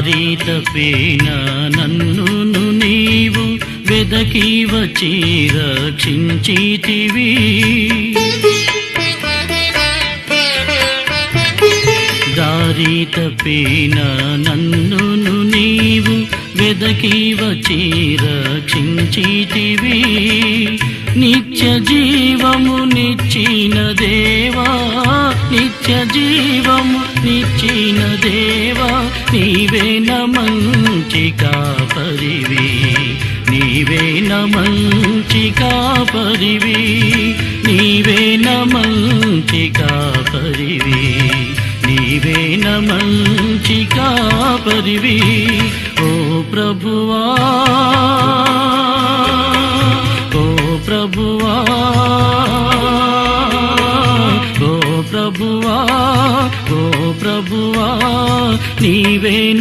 దారి తప్పిన నన్ను నీవు వెదకి వచ్చి రక్షించితివి. దారి తప్పిన నన్ను నీవు వెదకి వచ్చి రక్షించితివి. నిత్య జీవము నిచ్చిన దేవా, నిత్య జీవము నిచ్చిన దేవా, నీవే న మంచి కాపరివి, నీవే న మంచి కాపరివి, నీవే న మంచి కాపరివి, నీవే న మంచి కాపరివి. ఓ ప్రభువా, ఓ ప్రభువా, ఓ ప్రభువా, ఓ ప్రభువా, నీవే